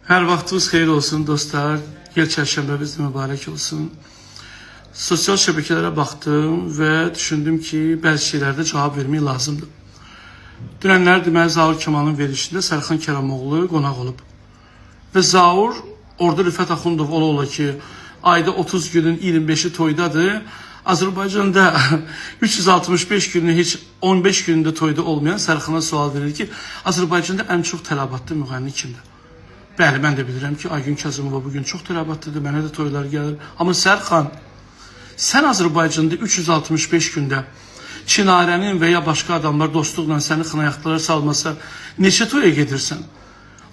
Her vaxtınız xeyir olsun dostlar. Yer çərşənbəniz də mübarək olsun. Sosial şəbəkələrə baxdım və düşündüm ki, bəzi şeylərdə cavab vermək lazımdır. Dünənlər deməli Zaur Kemalın verilişində Sərxan Kərəmoğlu qonaq olub. Və Zaur orada Rüfət Axundov ola ki, ayda 30 günün 25'i toydadır. Azərbaycanda 365 günü heç 15 günündə toyda olmayan Sərxana sual verir ki, Azərbaycanda ən çox tələbatlı müğənni kimdir? Bəli, mən də bilirəm ki, Aygün Kazımova bugün çox tələbatlıdır, mənə də toylar gəlir. Amma Sərxan, sən Azərbaycanda 365 gündə Çinarənin və ya başqa adamlar dostluqla səni xınayaqlara salmasa, neçə toya gedirsən?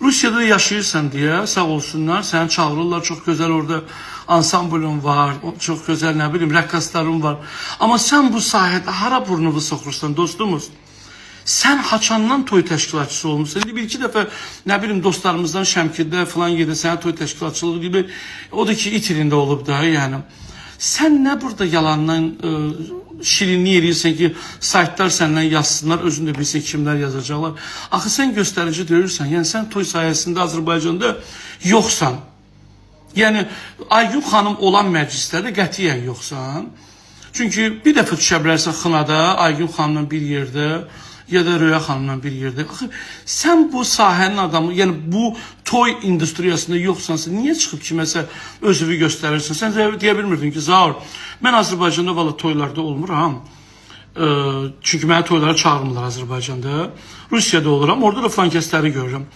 Rusiyada yaşayırsan deyə, sağ olsunlar, səni çağırırlar, çox gözəl orada ansamblun var, çox gözəl, nə bilim, rəqqasların var. Amma sən bu sahədə hara burnuvu soxursan, dostumuz? Sən haçandan toy təşkilatçısı olmuşsan. İndi bir-iki dəfə, nə bilim, dostlarımızdan Şəmkirdə falan gedir, sənə toy təşkilatçılığı gibi, o da ki, itirində olub da, yəni. Sən nə burada yalandan şirinlik eləyirsən ki, saytlar səndən yazsınlar, özün də bilsin kimlər yazacaqlar. Axı sən göstərici deyirsən, yəni sən toy sayəsində Azərbaycanda yoxsan. Yəni, Aygün xanım olan məclislərdə qətiyyən yoxsan. Çünki bir dəfə düşə bilərsən xınada, Aygün xanımla bir yerdə, ya da Röya xanımla bir yerdə. Axı, sən bu sahənin adamı, yəni bu toy industriyasında yoxsansa, niyə çıxıb kiməsə özünü göstərirsən? Sən deyə bilmirdin ki, Zaur, mən Azərbaycanda valla toylarda olmuram. Çünki mənə toylara çağırmırlar Azərbaycanda. Rusiyada oluram, orada da fankəsləri görürəm.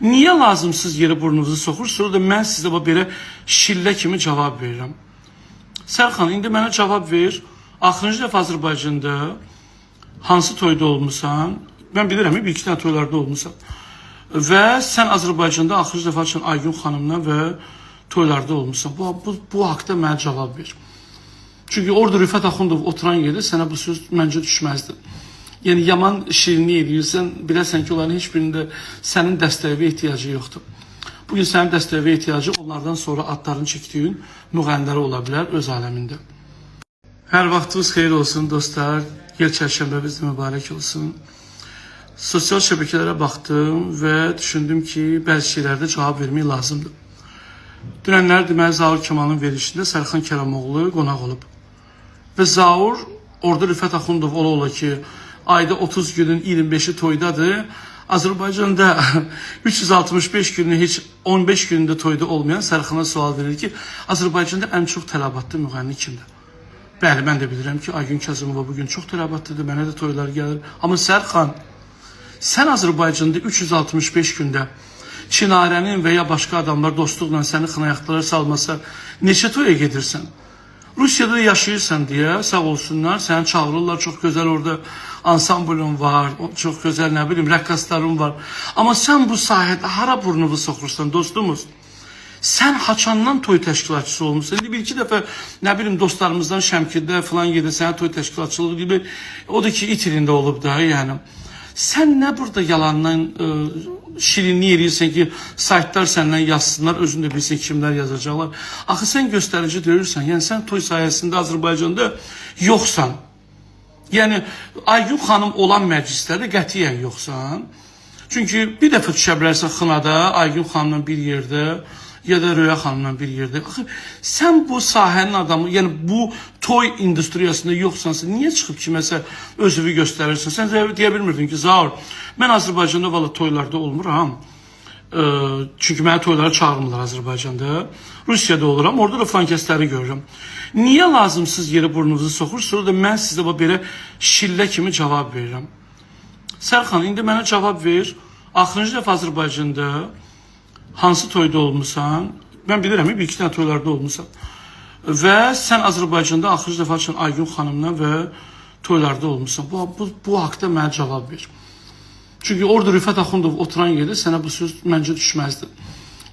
Niyə lazımsız yeri burnunuzu soxursunuz da mən sizə belə şillə kimi cavab verirəm? Sərxan, indi mənə cavab ver. Axırıncı dəfə Azərbaycanda hansı toyda olmuşsan? Mən bilirəm, bir-iki dənə toylarda olmuşsan. Və sən Azərbaycanda axırıncı dəfə açan Aygün xanımla və toylarda olmuşsan. Bu haqda mənə cavab ver. Çünki orada Rüfət Axundov oturan yerdə sənə bu söz məncə düşməzdi. Yəni, yaman şirinlik edirsən, biləsən ki, onların heç birində sənin dəstəyə ehtiyacı yoxdur. Bugün sənin dəstəyə ehtiyacı onlardan sonra adlarını çəkdiyin müğənniləri ola bilər öz aləmində. Hər vaxtınız xeyir olsun dostlar. Yer çərşənbəniz də mübarək olsun. Sosial şəbəkələrə baxdım və düşündüm ki, bəzi şeylərdə cavab vermək lazımdır. Dünənlər deməli Zaur Kemalın verilişində Sərxan Kərəmoğlu qonaq olub. Və Zaur orada Rüfət Axundov ola ki, ayda 30 günün 25'i toydadır. Azərbaycanda 365 günü heç 15 günündə toyda olmayan Sərxana sual verir ki, Azərbaycanda ən çox tələbatlı müğənni kimdir? Bəli, mən də bilirəm ki, Aygün Kazımova bugün çox tələbatlıdır, mənə də toylar gəlir. Amma Sərxan, sən Azərbaycanda 365 gündə Çinarənin və ya başqa adamlar dostluqla səni xınayaqlara salmasa, neçə toya gedirsən? Rusiyada yaşayırsan deyə, sağ olsunlar, səni çağırırlar, çox gözəl orada ansamblun var, çox gözəl, nə bilim, rəqqasların var. Amma sən bu sahədə hara burnuvu soxursan, dostumuz? Sən haçandan toy təşkilatçısı olmuşsan. İndi bir-iki dəfə, nə bilim, dostlarımızdan Şəmkirdə falan gedir, sənə toy təşkilatçılığı gibi, o da ki, itirində olub da, yəni. Sən nə burada yalandan şirinlik eləyirsən ki, saytlar səndən yazsınlar, özün də bilsin kimlər yazacaqlar. Axı sən göstərici deyirsən, yəni sən toy sayəsində Azərbaycanda yoxsan. Yəni, Aygün xanım olan məclislərdə qətiyyən yoxsan. Çünki bir dəfə düşə bilərsən xınada, Aygün xanımla bir yerdə, ya da Röya xanımla bir yerdə. Axı, sən bu sahənin adamı, yəni bu toy industriyasında yoxsansa, niyə çıxıb kiməsə özünü göstərirsən? Sən deyə bilmirdin ki, Zaur, mən Azərbaycanda valla toylarda olmuram. Çünki mənə toylara çağırmırlar Azərbaycanda. Rusiyada oluram, orada da fankəsləri görürəm. Niyə lazımsız yeri burnunuzu soxursunuz da mən sizə belə şillə kimi cavab verirəm? Sərxan, indi mənə cavab ver. Axırıncı dəfə Azərbaycanda hansı toyda olmuşsan? Mən bilirəm, bir-iki dənə toylarda olmuşsan. Və sən Azərbaycanda axırıncı dəfə açan Aygün xanımla və toylarda olmuşsan. Bu haqda mənə cavab ver. Çünki orada Rüfət Axundov oturan yerdə sənə bu söz məncə düşməzdi.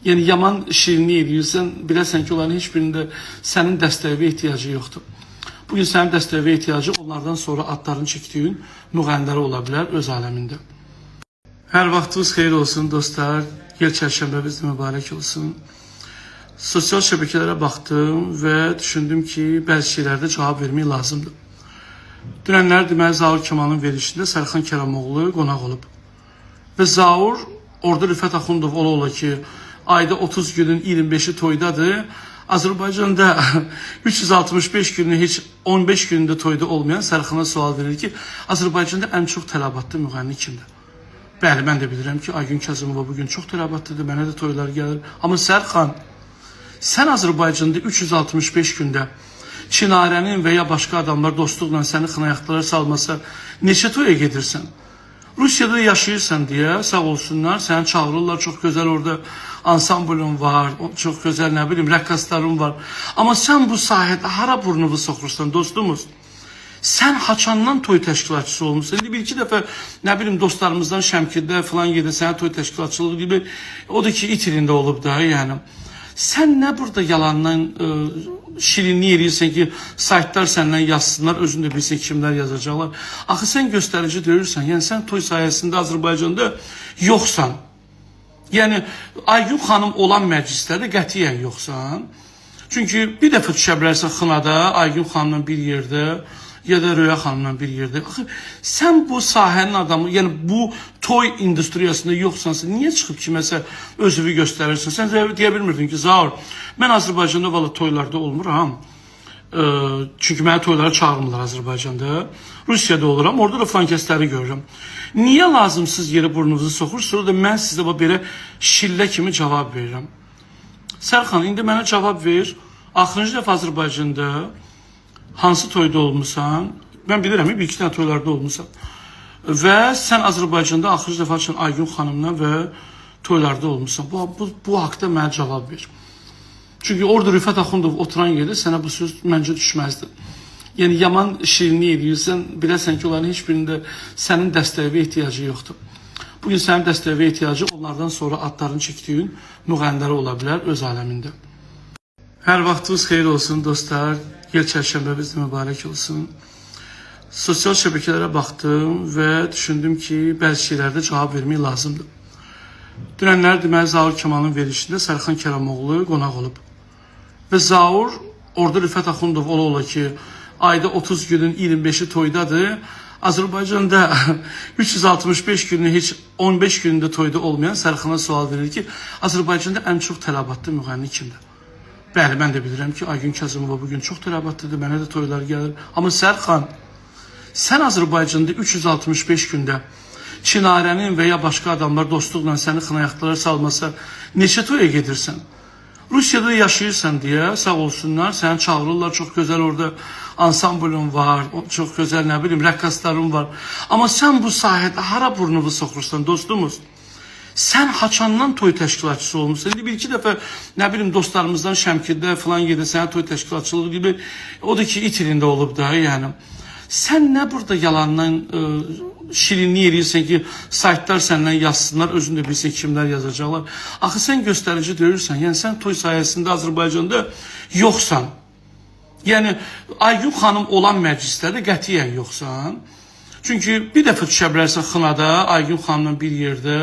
Yəni, yaman şirinlik edirsən, biləsən ki, onların heç birində sənin dəstəyə ehtiyacı yoxdur. Bugün sənin dəstəyə ehtiyacı onlardan sonra adlarını çəkdiyin müğənniləri ola bilər öz aləmində. Hər vaxtınız xeyir olsun dostlar. Yer çərşənbəniz də mübarək olsun. Sosial şəbəkələrə baxdım və düşündüm ki, bəzi şeylərdə cavab vermək lazımdır. Dünənlər deməli Zaur Kemalın verilişində Sərxan Kərəmoğlu qonaq olub. Və Zaur orada Rüfət Axundov ola ki, ayda 30 günün 25'i toydadır. Azərbaycanda 365 günün heç 15 günündə toyda olmayan Sərxana sual verir ki, Azərbaycanda ən çox tələbatlı müğənni kimdir? Bəli, mən də bilirəm ki, Aygün Kazımova bugün çox tələbatlıdır, mənə də toylar gəlir. Amma Sərxan, sən Azərbaycanda 365 gündə Çinarənin və ya başqa adamlar dostluqla səni xınayaqlara salmasa, neçə toya gedirsən? Rusiyada yaşayırsan deyə, sağ olsunlar, səni çağırırlar, çox gözəl orada ansamblın var, çox gözəl, nə bilim, rəqqasların var. Amma sən bu sahədə hara burnumu soxursan, dostumuz? Sən haçandan toy təşkilatçısı olmuşsan. İndi bir-iki dəfə, nə bilim, dostlarımızdan Şəmkirdə falan yerdə sənə toy təşkilatçılığı gibi, o da ki, itirində olub da, yəni. Sən nə burada yalandan şirinlik edirsən ki, saytlar səndən yazsınlar, özün də bilsən kimlər yazacaqlar. Axı sən göstərici deyirsən, yəni sən toy sayəsində Azərbaycanda yoxsan. Yəni, Aygün xanım olan məclislərdə qətiyyən yoxsan. Çünki bir dəfə düşə bilərsən xınada, Aygün xanımla bir yerdə, ya da Röya xanımla bir yerdə. Axı, sən bu sahənin adamı, yəni bu toy industriyasında yoxsansa, niyə çıxıb kiməsə özünü göstərirsən? Sən deyə bilmirdin ki, Zaur, mən Azərbaycanda valla toylarda olmuram. Çünki mənə toylara çağırmırlar Azərbaycanda. Rusiyada oluram, orada da fankəsləri görürəm. Niyə lazımsız yeri burnunuzu soxursunuz da mən sizə belə şillə kimi cavab verirəm? Sərxan, indi mənə cavab ver. Axırıncı dəfə Azərbaycanda hansı toyda olmuşsan? Mən bilirəm, bir-iki dənə toylarda olmuşsan. Və sən Azərbaycanda axırıncı dəfə üçün Aygün xanımla və toylarda olmuşsan. Bu haqda mənə cavab ver. Çünki orada Rüfət Axundov oturan yerdə sənə bu söz məncə düşməzdi. Yəni, yaman şirinlik edirsən, biləsən ki, onların heç birində sənin dəstəyə ehtiyacı yoxdur. Bugün sənin dəstəyə ehtiyacı onlardan sonra adlarını çəkdiyin müğənniləri ola bilər öz aləmində. Hər vaxtınız xeyir olsun dostlar. Yıl çərşənbəniz mübarək olsun. Sosial şəbəkələrə baxdım və düşündüm ki, bəzi şeylərdə cavab vermək lazımdır. Dünənlər deməli Zaur Kemalın verilişində Sərxan Kərəmoğlu qonaq olub. Və Zaur orada Rüfət Axundov ola ki, ayda 30 günün 25'i toydadır. Azərbaycanda 365 günün heç 15 günündə toyda olmayan Sərxana sual verir ki, Azərbaycanda ən çox tələbatlı müğənni kimdir? Bəli, mən də bilirəm ki, Aygün Kazımova bugün çox tələbatlıdır, mənə də toylar gəlir. Amma Sərxan, sən Azərbaycanda 365 gündə Çinarənin və ya başqa adamlar dostluqla səni xınayaqlara salmasa, neçə toya gedirsən? Rusiyada yaşayırsan deyə, sağ olsunlar, səni çağırırlar, çox gözəl orada ansamblın var, çox gözəl, nə bilim, rəqqasların var. Amma sən bu sahədə hara burnumu soxursan, dostumuz? Sən haçandan toy təşkilatçısı olmuşsan. İndi bir-iki dəfə, nə bilim, dostlarımızdan Şəmkirdə falan yerdə sənə toy təşkilatçılığı gibi, o da ki, itirində olub da, yəni. Sən nə burada yalandan şirinlik edirsən ki, saytlar səndən yazsınlar, özün də bilsən kimlər yazacaqlar. Axı sən göstərici deyirsən, yəni sən toy sayəsində Azərbaycanda yoxsan. Yəni, Aygün xanım olan məclislərdə qətiyyən yoxsan. Çünki bir dəfə düşə bilərsən xınada, Aygün xanımla bir yerdə,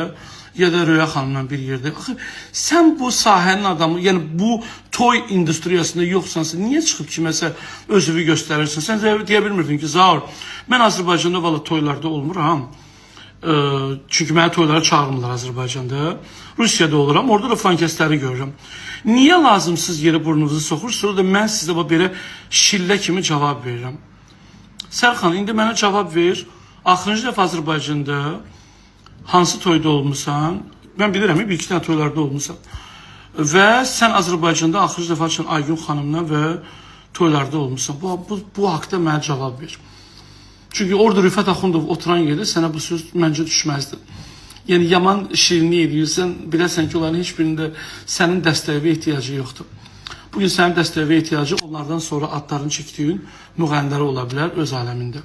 ya da Röya xanımla bir yerdə. Axı, sən bu sahənin adamı, yəni bu toy industriyasında yoxsansa, niyə çıxıb kiməsə özünü göstərirsən? Sən deyə bilmirdin ki, Zaur, mən Azərbaycanda valla toylarda olmuram. Çünki mənə toylara çağırmırlar Azərbaycanda. Rusiyada oluram, orada da fankəsləri görürəm. Niyə lazımsız yeri burnunuzu soxursunuz da mən sizə belə şillə kimi cavab verirəm? Sərxan, indi mənə cavab ver. Axırıncı dəfə Azərbaycanda hansı toyda olmuşsan? Mən bilirəm, bir-iki dənə toylarda olmuşsan. Və sən Azərbaycanda axırıncı dəfə üçün Aygün xanımla və toylarda olmuşsan. Bu haqda mənə cavab ver. Çünki orada Rüfət Axundov oturan yerdə sənə bu söz məncə düşməzdi. Yəni, yaman şirinlik edirsən, biləsən ki, onların heç birində sənin dəstəyə ehtiyacı yoxdur. Bugün sənin dəstəyə ehtiyacı onlardan sonra adlarını çəkdiyin müğənniləri ola bilər öz aləmində.